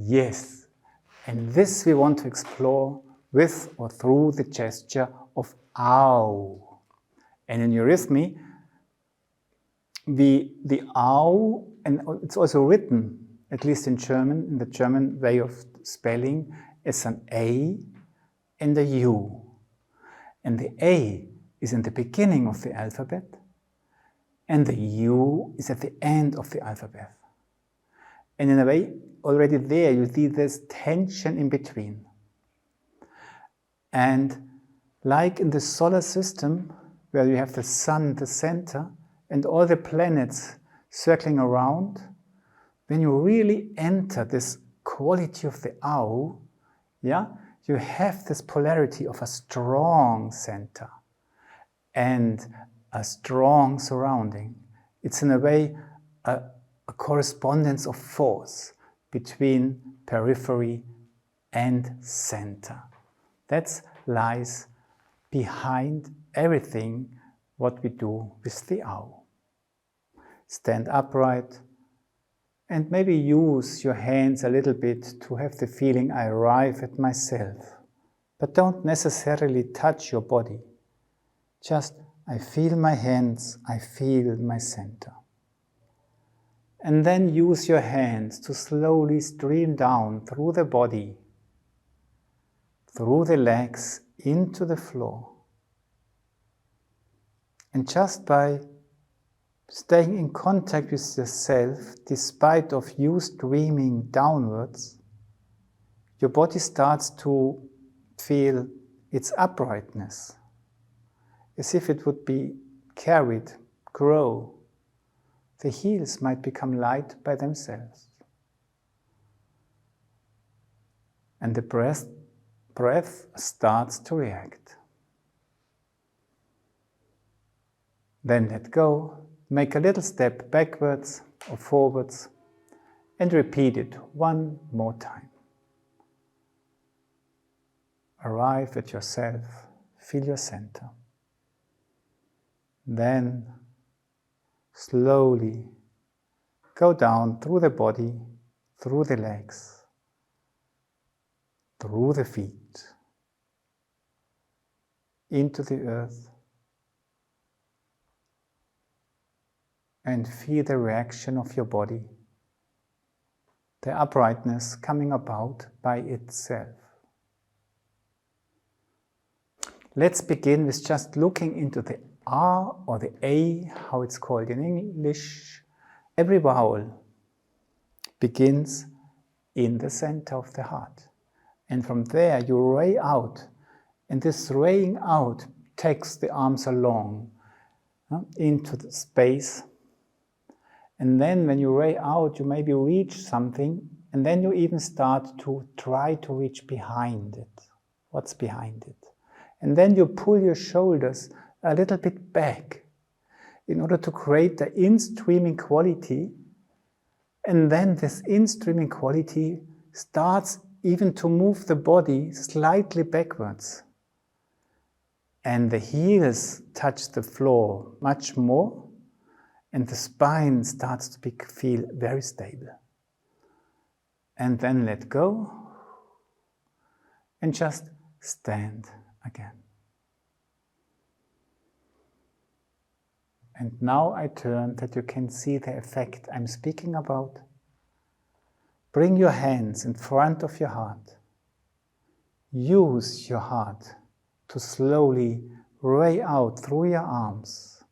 Yes. And this we want to explore with or through the gesture of ow. And in eurythmy, the ow, and it's also written, at least in German, in the German way of spelling, as an A and a U. And the A is in the beginning of the alphabet, and the U is at the end of the alphabet. And in a way, already there you see this tension in between. And like in the solar system, where you have the sun, the center, and all the planets circling around, when you really enter this quality of the ow, you have this polarity of a strong center and a strong surrounding. It's in a way a correspondence of force between periphery and center. That lies behind everything what we do with the ow. Stand upright and maybe use your hands a little bit to have the feeling I arrive at myself. But don't necessarily touch your body. Just I feel my hands, I feel my center. And then use your hands to slowly stream down through the body, through the legs, into the floor. And just by staying in contact with yourself, despite of you streaming downwards, your body starts to feel its uprightness, as if it would be carried, grow. The heels might become light by themselves. And the breath starts to react. Then let go, make a little step backwards or forwards, and repeat it one more time. Arrive at yourself, feel your center. Then slowly go down through the body, through the legs, through the feet, into the earth, and feel the reaction of your body, the uprightness coming about by itself. Let's begin with just looking into the R or the A, how it's called in English. Every vowel begins in the center of the heart. And from there you ray out. And this raying out takes the arms along into the space. And then when you ray out, you maybe reach something, and then you even start to try to reach behind it. What's behind it? And then you pull your shoulders a little bit back in order to create the in-streaming quality. And then this in-streaming quality starts even to move the body slightly backwards. And the heels touch the floor much more, and the spine starts to feel very stable. And then let go, and just stand again. And now I turn that you can see the effect I'm speaking about. Bring your hands in front of your heart. Use your heart to slowly ray out through your arms.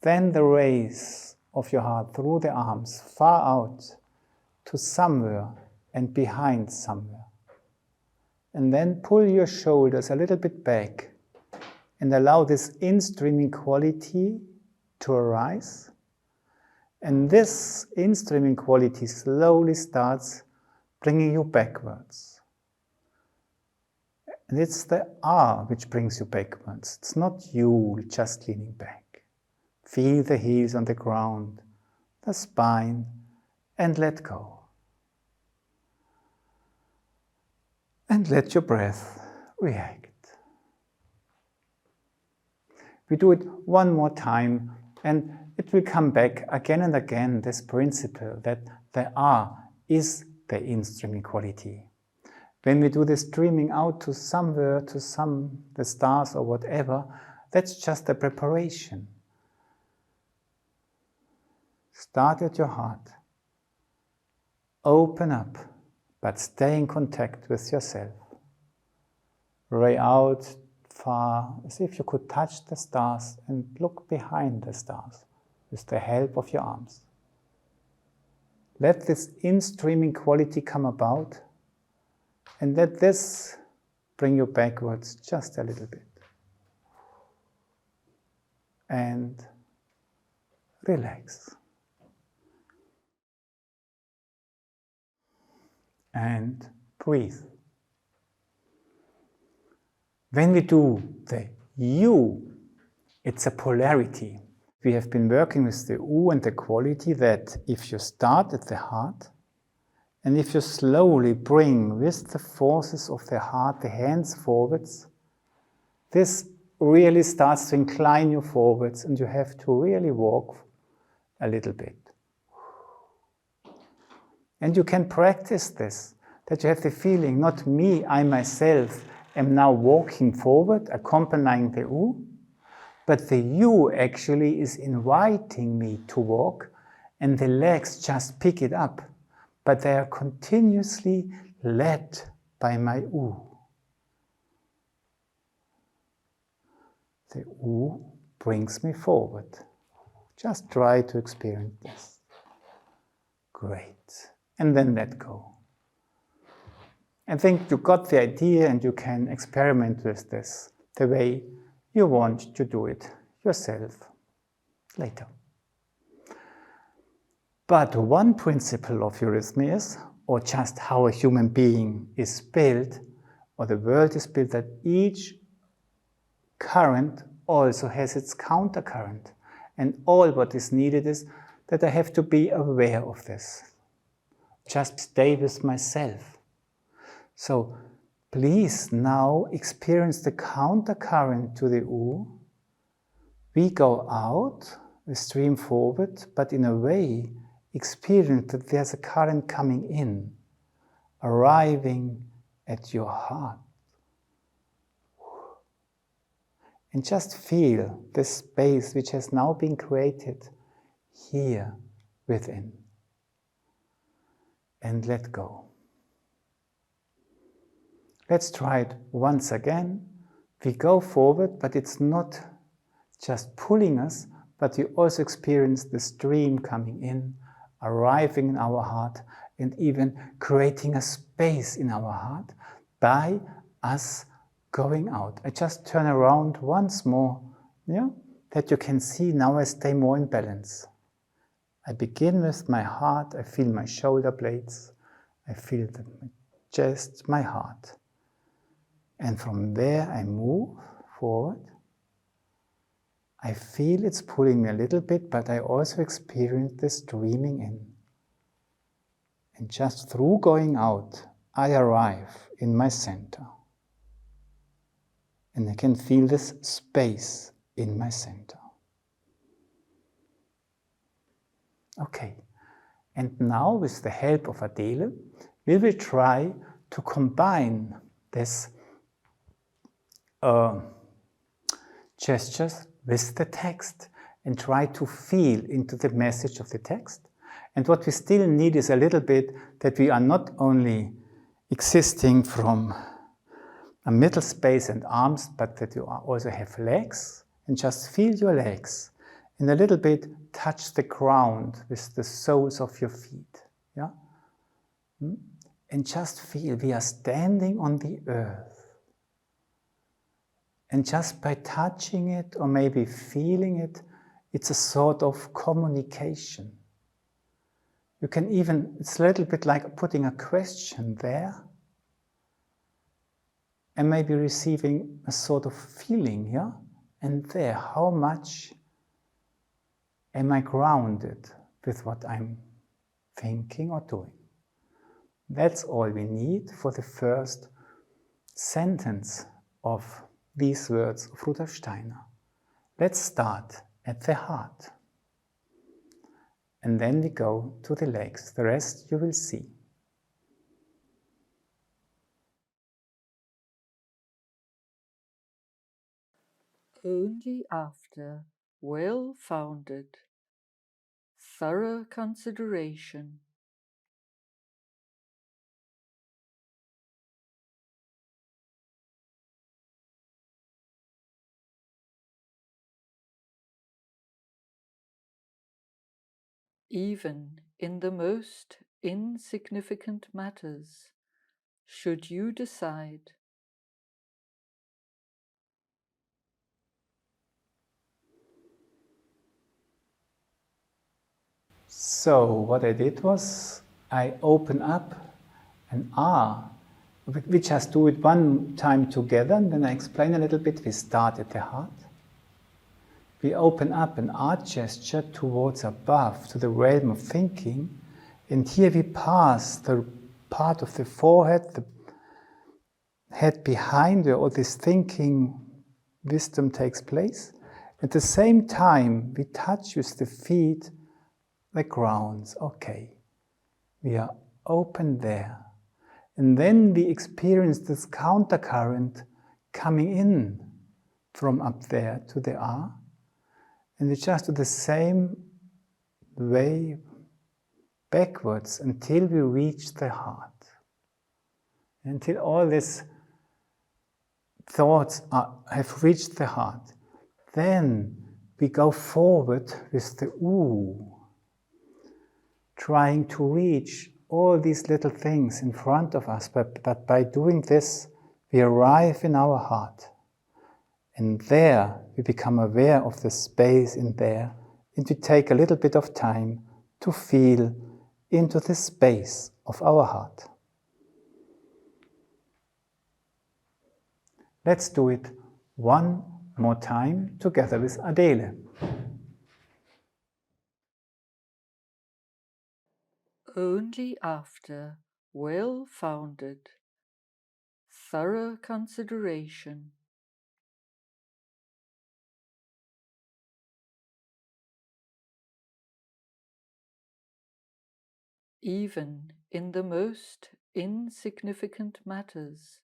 Send the rays of your heart through the arms far out to somewhere and behind somewhere. And then pull your shoulders a little bit back and allow this in-streaming quality to arise. And this in-streaming quality slowly starts bringing you backwards. And it's the R which brings you backwards. It's not you just leaning back. Feel the heels on the ground, the spine, and let go. And let your breath react. We do it one more time, and it will come back again and again, this principle that the R is the in-streaming quality. When we do the streaming out to somewhere, to the stars or whatever, that's just a preparation. Start at your heart. Open up, but stay in contact with yourself. Ray out far, as if you could touch the stars and look behind the stars with the help of your arms. Let this in-streaming quality come about, and let this bring you backwards just a little bit. And relax. And breathe. When we do the U, it's a polarity. We have been working with the U and the quality that if you start at the heart, and if you slowly bring with the forces of the heart the hands forwards, this really starts to incline you forwards, and you have to really walk a little bit. And you can practice this, that you have the feeling, not me, I myself, am now walking forward, accompanying the U, but the U actually is inviting me to walk, and the legs just pick it up, but they are continuously led by my U. The U brings me forward. Just try to experience this. Great. And then let go. I think you got the idea, and you can experiment with this the way you want to do it yourself later. But one principle of eurythmy is, or just how a human being is built, or the world is built, that each current also has its countercurrent. And all what is needed is that I have to be aware of this. Just stay with myself. So please now experience the countercurrent to the U. We go out, we stream forward, but in a way experience that there's a current coming in, arriving at your heart. And just feel this space which has now been created here within. And let go. Let's try it once again. We go forward, but it's not just pulling us, but we also experience the stream coming in, arriving in our heart, and even creating a space in our heart by us going out. I just turn around once more, that you can see now I stay more in balance. I begin with my heart, I feel my shoulder blades, I feel my chest, my heart. And from there I move forward. I feel it's pulling me a little bit, but I also experience the streaming in. And just through going out, I arrive in my center. And I can feel this space in my center. Okay, and now with the help of Adele, we will try to combine this gestures with the text and try to feel into the message of the text. And what we still need is a little bit that we are not only existing from a middle space and arms, but that you also have legs, and just feel your legs. And a little bit touch the ground with the soles of your feet. Yeah? And just feel we are standing on the earth. And just by touching it or maybe feeling it, it's a sort of communication. You can even, it's a little bit like putting a question there and maybe receiving a sort of feeling, yeah? And there, how much am I grounded with what I'm thinking or doing? That's all we need for the first sentence of these words of Rudolf Steiner. Let's start at the heart. And then we go to the legs. The rest you will see. Only after well-founded, thorough consideration, even in the most insignificant matters, should you decide. So what I did was I open up an R. We just do it one time together, and then I explain a little bit. We start at the heart. We open up an R gesture towards above, to the realm of thinking, and here we pass the part of the forehead, the head behind where all this thinking wisdom takes place. At the same time, we touch with the feet the grounds. Okay, we are open there. And then we experience this countercurrent coming in from up there to the R. And we just do the same way backwards until we reach the heart. Until all these thoughts have reached the heart. Then we go forward with the ooh, trying to reach all these little things in front of us. But by doing this, we arrive in our heart. And there we become aware of the space in there, and we take a little bit of time to feel into the space of our heart. Let's do it one more time together with Adele. Only after well-founded, thorough consideration, even in the most insignificant matters,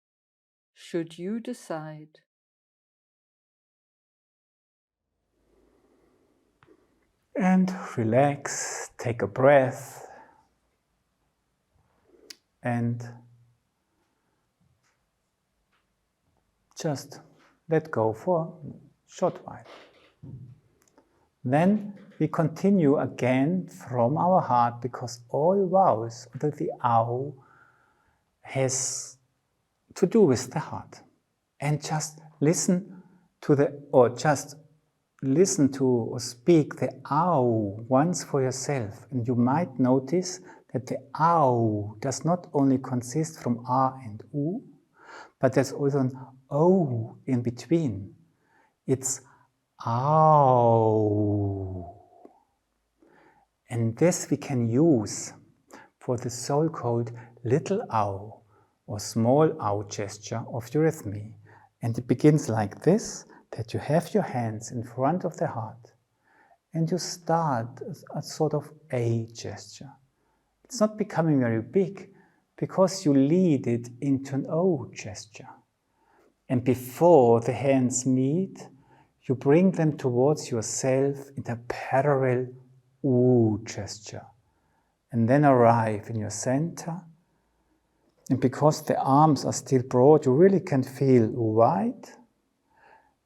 should you decide. And relax, take a breath, and just let go for a short while. Then we continue again from our heart, because all vowels, the ow, has to do with the heart. And just listen to listen to or speak the ow once for yourself. And you might notice that the ow does not only consist from R and U, but there's also an O in between. It's ow. And this we can use for the so-called little ow or small ow gesture of eurythmy. And it begins like this, that you have your hands in front of the heart and you start a sort of A gesture. It's not becoming very big because you lead it into an O gesture. And before the hands meet, you bring them towards yourself in a parallel U gesture. And then arrive in your center. And because the arms are still broad, you really can feel wide.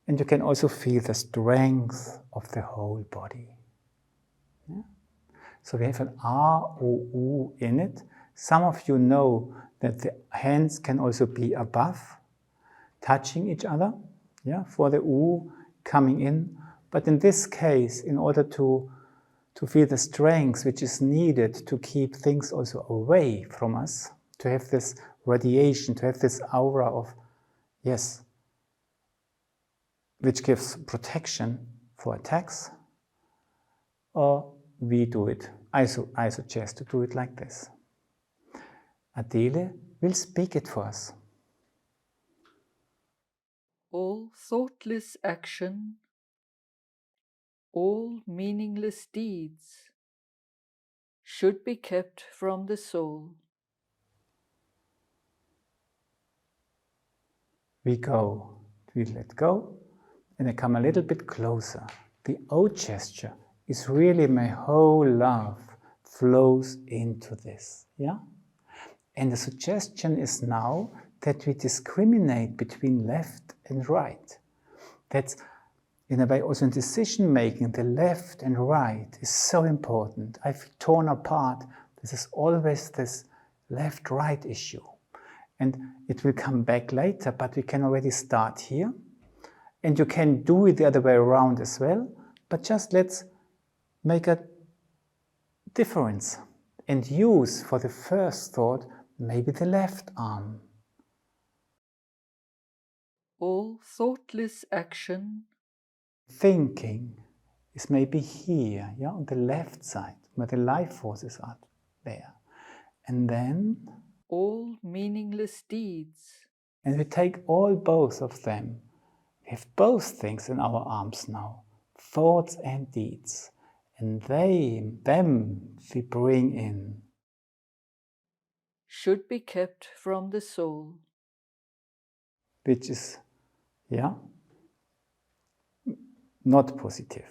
And you can also feel the strength of the whole body. Yeah? So we have an R, O, U in it. Some of you know that the hands can also be above, touching each other, yeah, for the U coming in. But in this case, in order to feel the strength which is needed to keep things also away from us, to have this radiation, to have this aura of, yes, which gives protection for attacks, or we do it. I suggest to do it like this. Adele will speak it for us. All thoughtless action, all meaningless deeds should be kept from the soul. We let go, and I come a little bit closer. The O gesture is really my whole love flows into this, yeah? And the suggestion is now that we discriminate between left and right. That's, in a way, also in decision making, the left and right is so important. I've torn apart. This is always this left-right issue. And it will come back later, but we can already start here. And you can do it the other way around as well, but just let's make a difference and use for the first thought maybe the left arm. All thoughtless action. Thinking is maybe here, yeah, on the left side, where the life forces are there. And then all meaningless deeds. And we take both of them. We have both things in our arms now, thoughts and deeds. And them we bring in. Should be kept from the soul. Which is, yeah, not positive.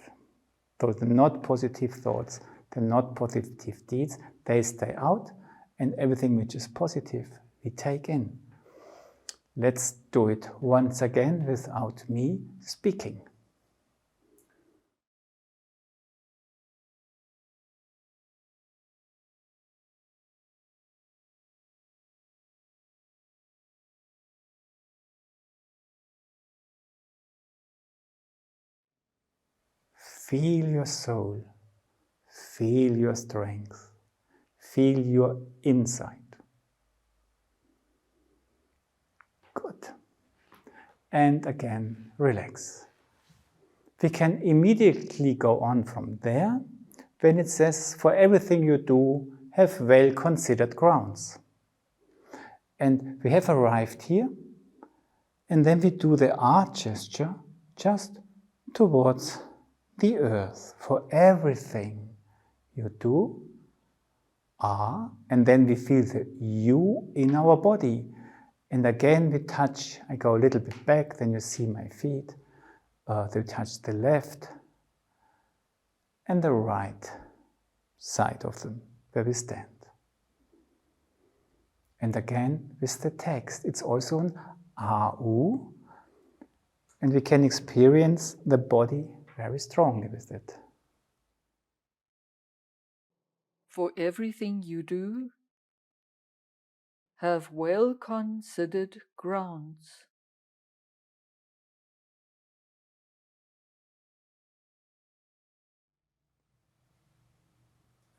Those are not positive thoughts, they're not positive deeds, they stay out, and everything which is positive we take in. Let's do it once again without me speaking. Feel your soul, feel your strength, feel your insight. Good. And again, relax. We can immediately go on from there when it says, for everything you do, have well considered grounds. And we have arrived here, and then we do the R gesture just towards the earth. For everything you do, R, and then we feel the U in our body. And again we touch, I go a little bit back, then you see my feet. They touch the left and the right side of them, where we stand. And again with the text, it's also an AU, and we can experience the body very strongly with it. For everything you do, have well considered grounds.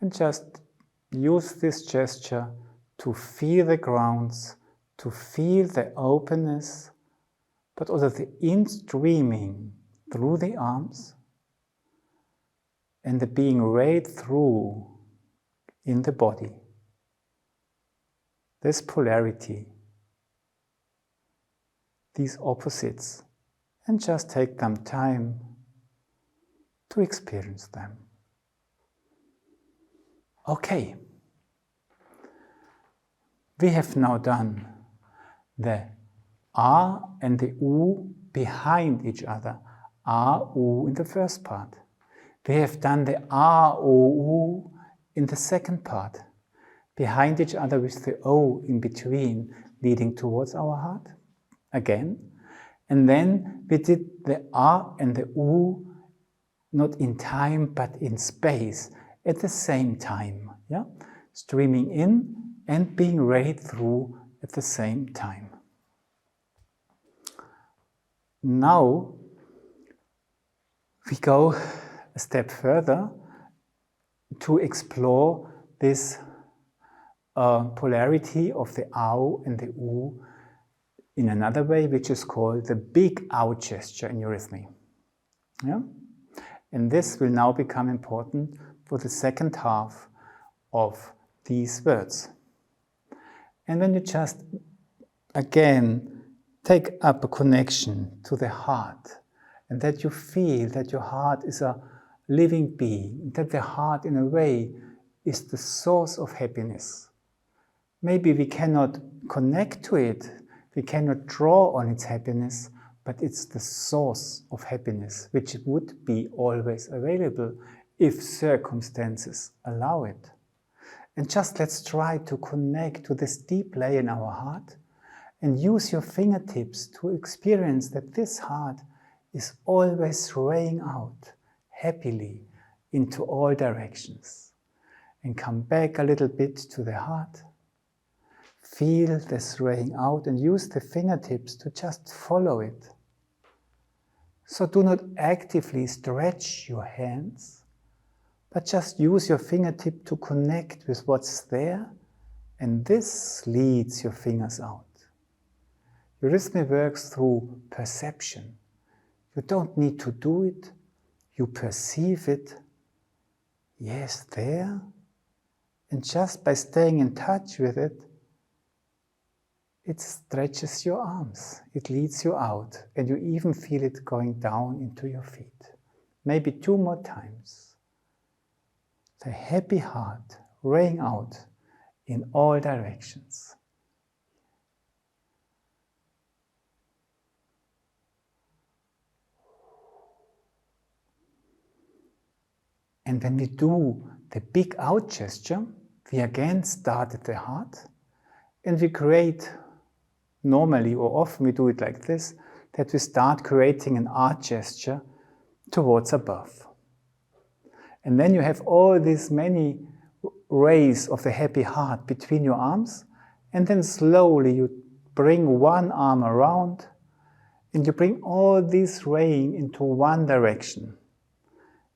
And just use this gesture to feel the grounds, to feel the openness, but also the in-streaming through the arms and the being right through in the body. This polarity, these opposites, and just take them time to experience them. Okay, we have now done the R and the U behind each other, R, U in the first part. We have done the R, O, U in the second part, behind each other with the O in between, leading towards our heart, again. And then we did the R and the U, not in time, but in space, at the same time, yeah? Streaming in and being right through at the same time. Now we go a step further to explore this polarity of the AU and the U in another way, which is called the big AU gesture in eurythmy. Yeah? And this will now become important for the second half of these words. And when you just, again, take up a connection to the heart, and that you feel that your heart is a living being, that the heart in a way is the source of happiness. Maybe we cannot connect to it, we cannot draw on its happiness, but it's the source of happiness, which would be always available if circumstances allow it. And just let's try to connect to this deep layer in our heart and use your fingertips to experience that this heart is always raying out happily into all directions. And come back a little bit to the heart. Feel this raying out and use the fingertips to just follow it. So do not actively stretch your hands, but just use your fingertip to connect with what's there, and this leads your fingers out. Eurythmy works through perception. You don't need to do it, you perceive it. Yes, there. And just by staying in touch with it, it stretches your arms, it leads you out, and you even feel it going down into your feet. Maybe 2 more times. The happy heart raying out in all directions. And when we do the big out gesture, we again start at the heart, and we create, normally or often we do it like this, that we start creating an arch gesture towards above. And then you have all these many rays of the happy heart between your arms, and then slowly you bring one arm around, and you bring all this raying into one direction.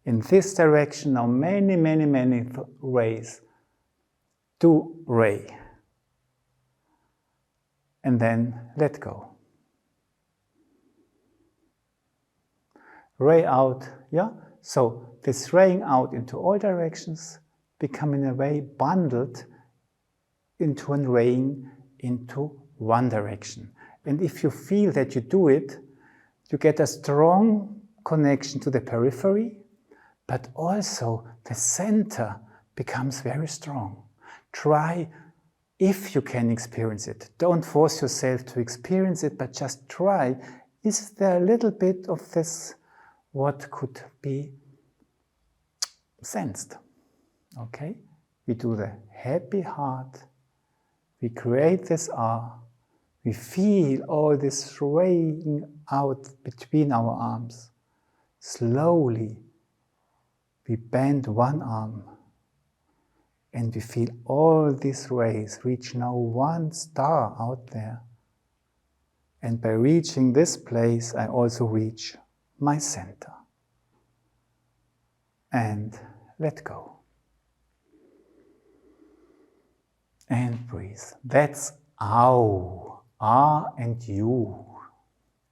In this direction now many rays do ray. And then let go. Ray out, yeah? So this raying out into all directions become in a way bundled into a raying into one direction. And if you feel that you do it, you get a strong connection to the periphery, but also the center becomes very strong. Try, if you can experience it. Don't force yourself to experience it, but just try. Is there a little bit of this, what could be sensed? Okay? We do the happy heart. We create this R. We feel all this raying out between our arms. Slowly, we bend one arm. And we feel all these rays reach now one star out there. And by reaching this place, I also reach my center. And let go. And breathe. That's ow, R and U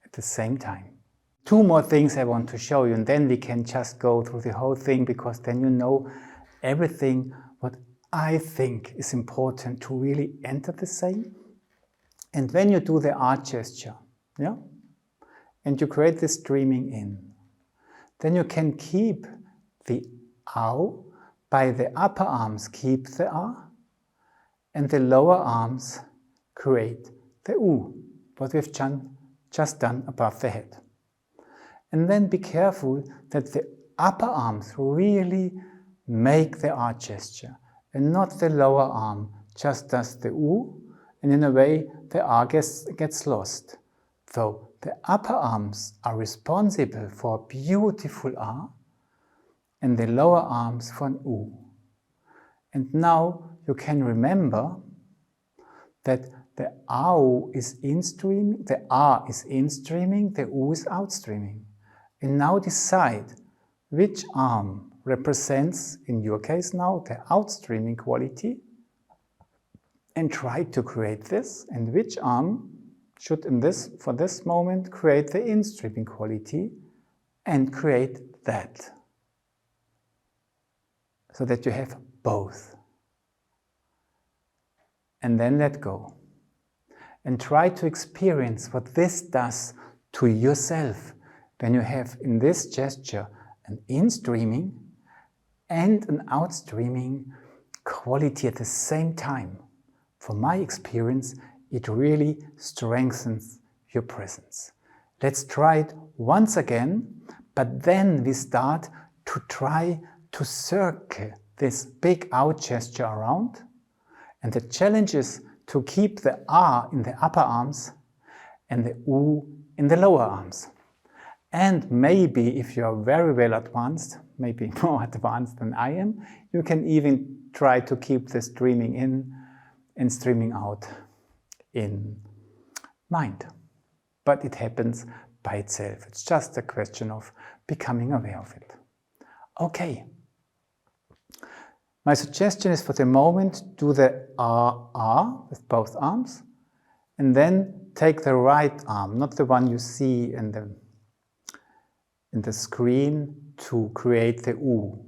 at the same time. 2 more things I want to show you, and then we can just go through the whole thing, because then you know everything what I think is important to really enter the same. And when you do the arch gesture, yeah, and you create this streaming in, then you can keep the ow, by the upper arms keep the R, and the lower arms create the U, what we've just done above the head. And then be careful that the upper arms really make the arch gesture, and not the lower arm just does the U, and in a way the R gets lost. So the upper arms are responsible for a beautiful R, and the lower arms for an U. And now you can remember that the AU is in-streaming, the R is in-streaming, the U is outstreaming. And now decide which arm represents, in your case now, the outstreaming quality, and try to create this, and which arm should for this moment create the in-streaming quality and create that, so that you have both. And then let go. And try to experience what this does to yourself when you have in this gesture an in-streaming and an outstreaming quality at the same time. From my experience, it really strengthens your presence. Let's try it once again, but then we start to try to circle this big out gesture around. And the challenge is to keep the R in the upper arms and the U in the lower arms. And maybe if you are very well advanced, maybe more advanced than I am, you can even try to keep the streaming in and streaming out in mind. But it happens by itself. It's just a question of becoming aware of it. Okay. My suggestion is for the moment, do the R with both arms, and then take the right arm, not the one you see in the screen, to create the U.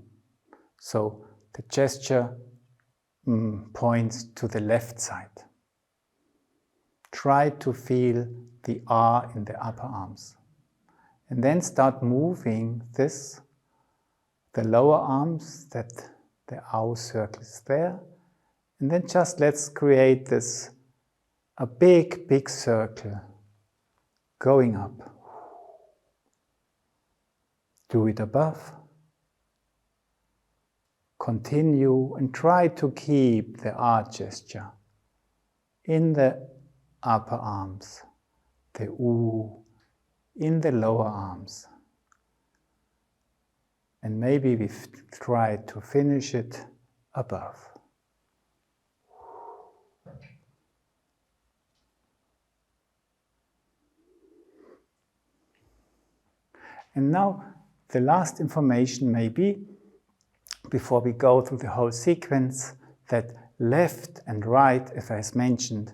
So the gesture points to the left side. Try to feel the R in the upper arms. And then start moving the lower arms, that the AU circle is there. And then just let's create a big, big circle going up. Do it above. Continue and try to keep the R gesture in the upper arms, the U in the lower arms. And maybe we've tried to finish it above. And now the last information maybe, before we go through the whole sequence, that left and right, as I mentioned,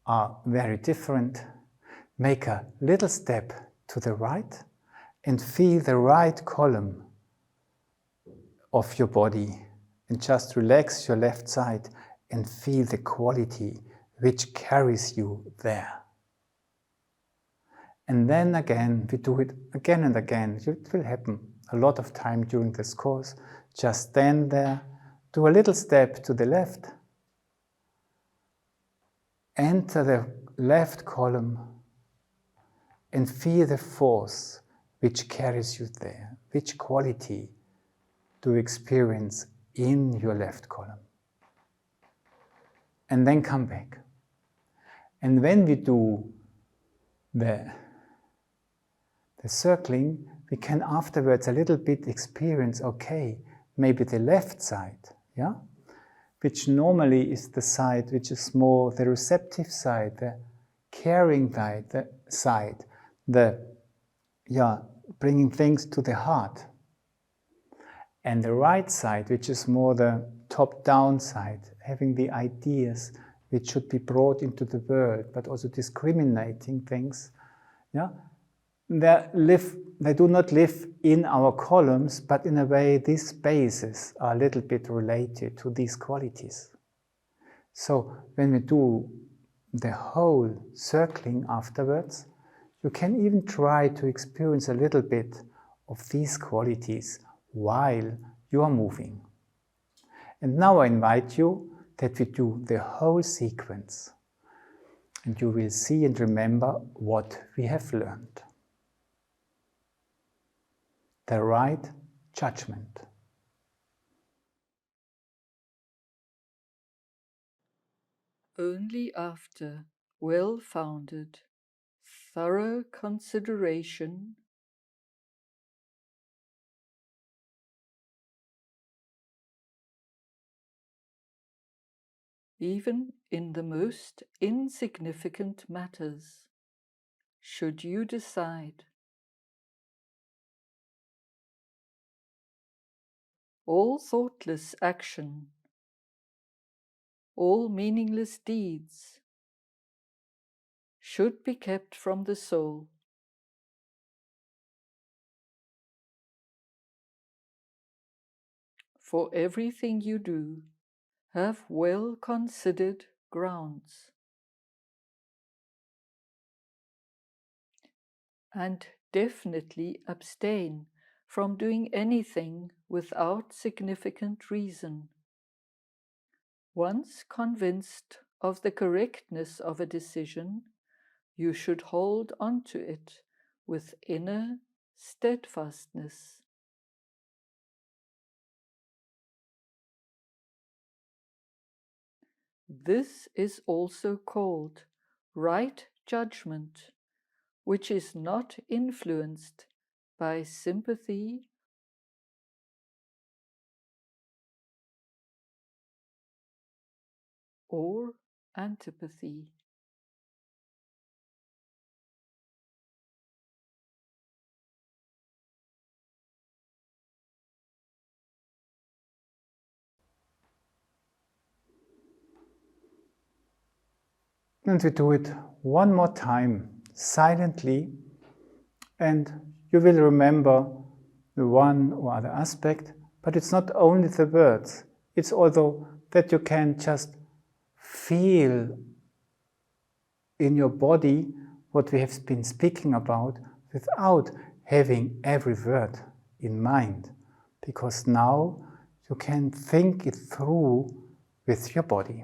are very different. Make a little step to the right and feel the right column of your body, and just relax your left side and feel the quality which carries you there. And then again, we do it again and again. It will happen a lot of time during this course. Just stand there, do a little step to the left, enter the left column and feel the force which carries you there. Which quality do you experience in your left column? And then come back. And when we do the circling, we can afterwards a little bit experience, okay, maybe the left side, yeah? Which normally is the side which is more the receptive side, the caring side, bringing things to the heart. And the right side, which is more the top-down side, having the ideas which should be brought into the world, but also discriminating things, yeah? They do not live in our columns, but in a way these spaces are a little bit related to these qualities. So when we do the whole circling afterwards, you can even try to experience a little bit of these qualities while you are moving. And now I invite you that we do the whole sequence, and you will see and remember what we have learned. The right judgment. Only after well-founded, thorough consideration even in the most insignificant matters, should you decide. All thoughtless action, all meaningless deeds should be kept from the soul. For everything you do, have well-considered grounds. And definitely abstain from doing anything without significant reason. Once convinced of the correctness of a decision, you should hold on to it with inner steadfastness. This is also called right judgment, which is not influenced by sympathy or antipathy. And we do it one more time, silently, and you will remember the one or other aspect, but it's not only the words, it's also that you can just feel in your body what we have been speaking about without having every word in mind, because now you can think it through with your body.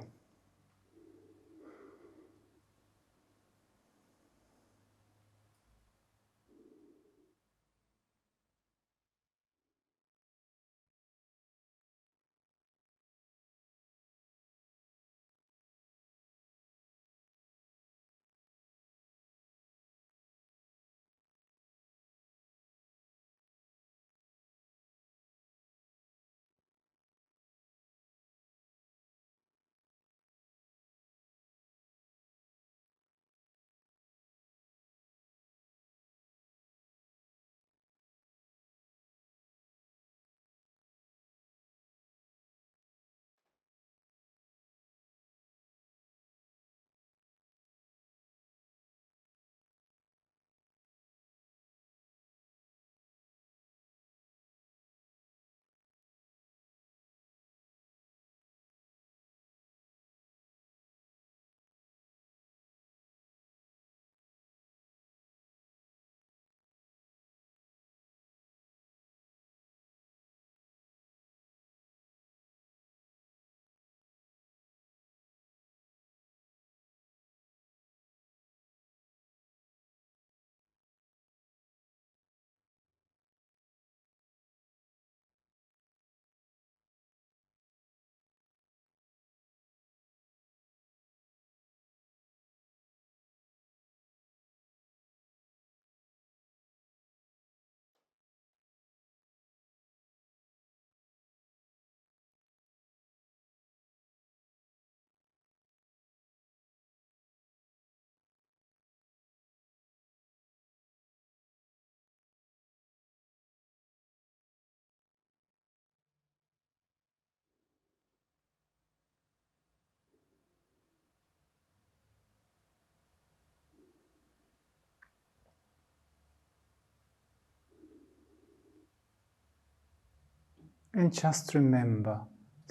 And just remember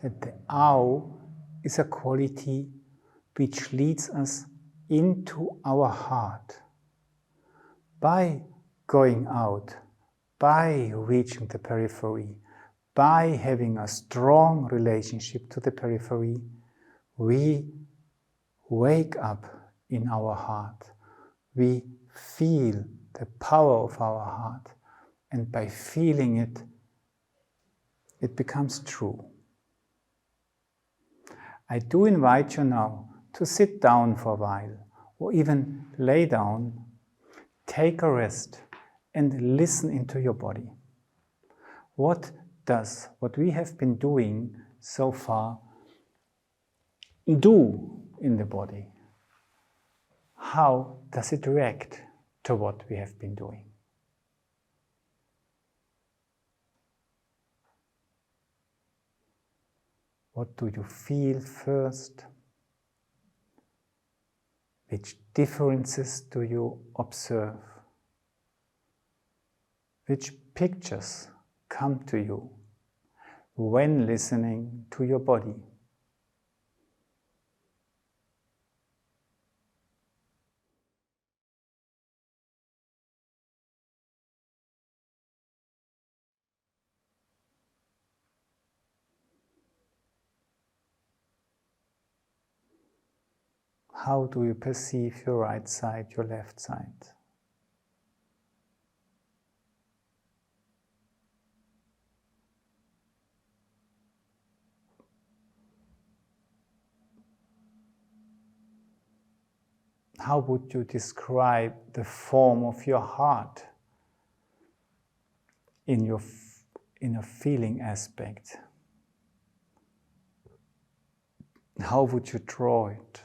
that the Ao is a quality which leads us into our heart. By going out, by reaching the periphery, by having a strong relationship to the periphery, we wake up in our heart. We feel the power of our heart, and by feeling it, it becomes true. I do invite you now to sit down for a while, or even lay down, take a rest, and listen into your body. What does what we have been doing so far do in the body? How does it react to what we have been doing? What do you feel first? Which differences do you observe? Which pictures come to you when listening to your body? How do you perceive your right side, your left side? How would you describe the form of your heart in a feeling aspect? How would you draw it?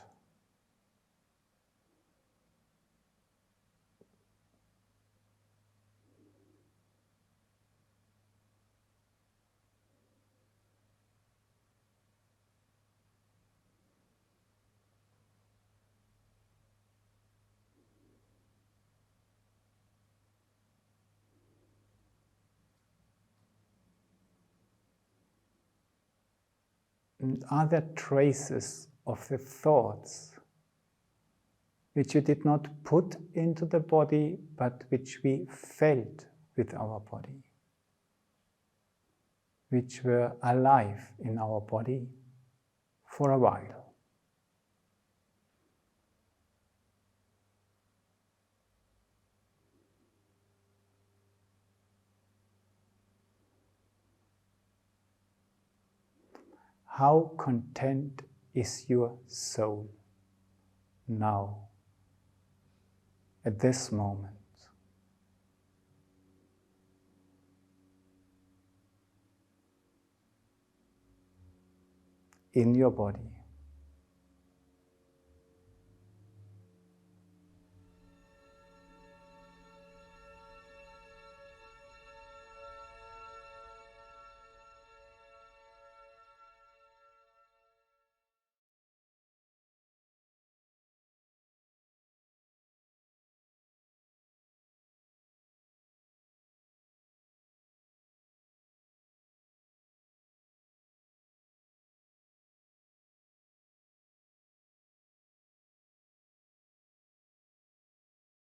And are there traces of the thoughts which you did not put into the body, but which we felt with our body, which were alive in our body for a while? How content is your soul now, at this moment? In your body.